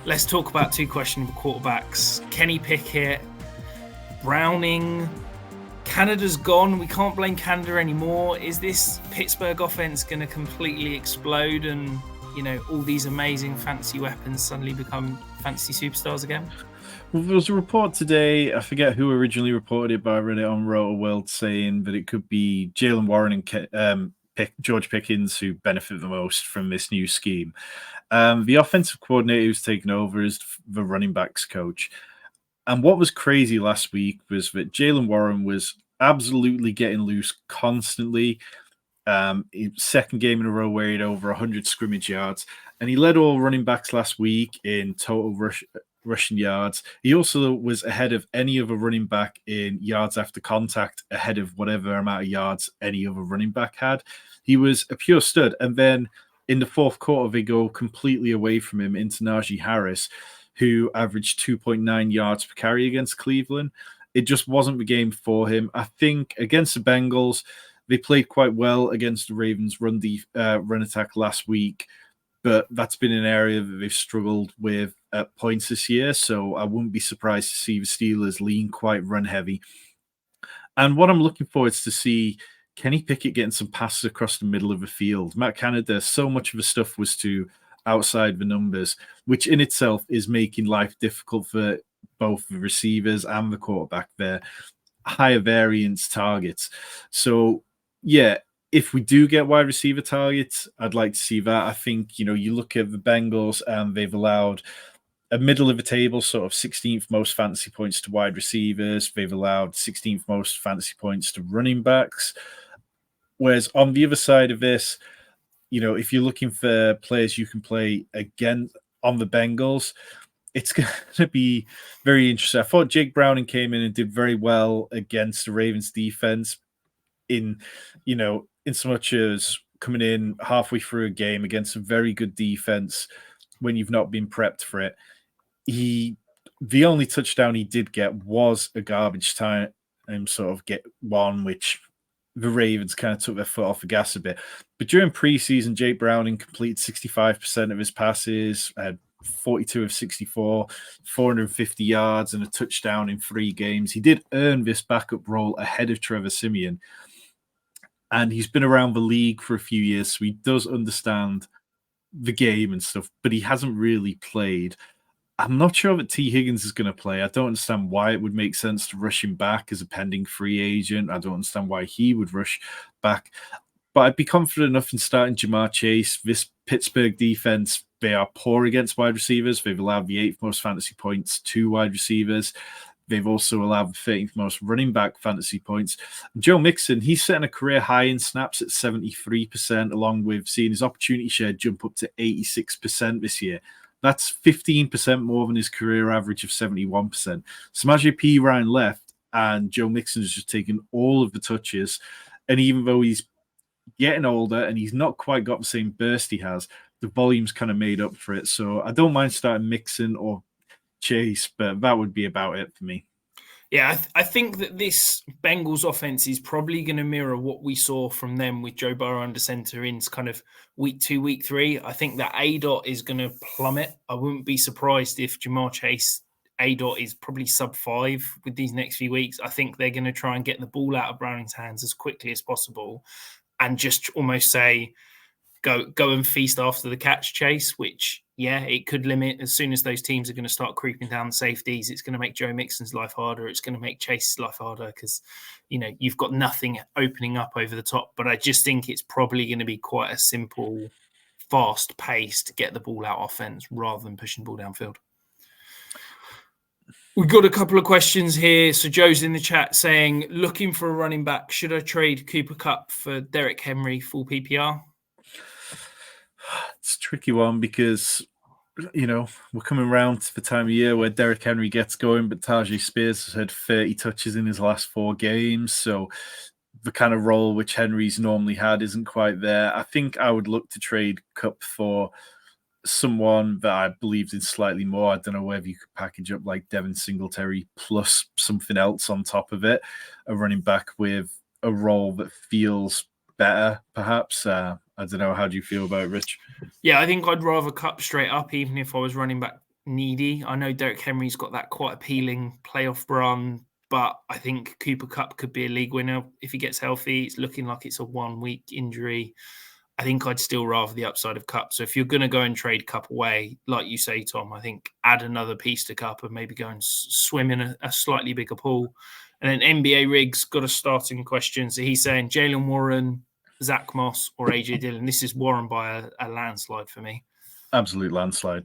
Let's talk about two questionable quarterbacks. Kenny Pickett, Browning. Canada's gone. We can't blame Canada anymore. Is this Pittsburgh offense going to completely explode and, all these amazing fancy weapons suddenly become fancy superstars again? Well, there was a report today, I forget who originally reported it, but I read it on Roto World saying that it could be Jaylen Warren and George Pickens who benefit the most from this new scheme. The offensive coordinator who's taken over is the running backs coach. And what was crazy last week was that Jaylen Warren was absolutely getting loose constantly. Second game in a row where he had over 100 scrimmage yards. And he led all running backs last week in total rushing yards. He also was ahead of any other running back in yards after contact, ahead of whatever amount of yards any other running back had. He was a pure stud. And then in the fourth quarter, they go completely away from him into Najee Harris, who averaged 2.9 yards per carry against Cleveland. It just wasn't the game for him. I think against the Bengals, they played quite well against the Ravens' run attack last week, but that's been an area that they've struggled with at points this year, so I wouldn't be surprised to see the Steelers lean quite run-heavy. And what I'm looking for is to see Kenny Pickett getting some passes across the middle of the field. Matt Canada, so much of the stuff was to outside the numbers, which in itself is making life difficult for both the receivers and the quarterback there. Higher variance targets. So, yeah, if we do get wide receiver targets, I'd like to see that. I think, you look at the Bengals and they've allowed a middle of the table, sort of 16th most fantasy points to wide receivers. They've allowed 16th most fantasy points to running backs. Whereas on the other side of this, if you're looking for players you can play again on the Bengals, it's going to be very interesting. I thought Jake Browning came in and did very well against the Ravens defense in so much as coming in halfway through a game against a very good defense when you've not been prepped for it. The only touchdown he did get was a garbage time sort of get one, which the Ravens kind of took their foot off the gas a bit. But during preseason, Jake Browning completed 65% of his passes, had 42 of 64, 450 yards, and a touchdown in 3 games. He did earn this backup role ahead of Trevor Siemian. And he's been around the league for a few years, so he does understand the game and stuff, but he hasn't really played. I'm not sure that T. Higgins is going to play. I don't understand why it would make sense to rush him back as a pending free agent. I don't understand why he would rush back. But I'd be confident enough in starting Jamar Chase. This Pittsburgh defense, they are poor against wide receivers. They've allowed the 8th most fantasy points to wide receivers. They've also allowed the 13th most running back fantasy points. Joe Mixon, he's setting a career high in snaps at 73%, along with seeing his opportunity share jump up to 86% this year. That's 15% more than his career average of 71%. Samaje Perine left, and Joe Mixon has just taken all of the touches. And even though he's getting older and he's not quite got the same burst he has, the volume's kind of made up for it. So I don't mind starting Mixon or Chase, but that would be about it for me. Yeah, I think that this Bengals offense is probably going to mirror what we saw from them with Joe Burrow under center in kind of week 2, week 3. I think that ADOT is going to plummet. I wouldn't be surprised if Jamar Chase ADOT is probably sub 5 with these next few weeks. I think they're going to try and get the ball out of Browning's hands as quickly as possible and just almost say, go and feast after the catch, Chase, which, yeah, it could limit as soon as those teams are going to start creeping down the safeties. It's going to make Joe Mixon's life harder. It's going to make Chase's life harder because, you've got nothing opening up over the top. But I just think it's probably going to be quite a simple, fast pace to get the ball out offense rather than pushing the ball downfield. We've got a couple of questions here. So Joe's in the chat saying, looking for a running back, should I trade Cooper Kupp for Derrick Henry full PPR? It's a tricky one because, we're coming around to the time of year where Derrick Henry gets going, but Tajay Spears has had 30 touches in his last 4 games. So the kind of role which Henry's normally had isn't quite there. I think I would look to trade Kupp for someone that I believed in slightly more. I don't know whether you could package up like Devin Singletary plus something else on top of it, a running back with a role that feels better, perhaps. I don't know. How do you feel about it, Rich? Yeah, I think I'd rather Kupp straight up, even if I was running back needy. I know Derrick Henry's got that quite appealing playoff run, but I think Cooper Kupp could be a league winner if he gets healthy. It's looking like it's a 1 week injury. I think I'd still rather the upside of Kupp. So if you're going to go and trade Kupp away, like you say, Tom, I think add another piece to Kupp and maybe go and swim in a slightly bigger pool. And then NBA Riggs got a starting question. So he's saying Jaylen Warren, Zach Moss, or AJ Dillon. This is Warren by a landslide for me. Absolute landslide.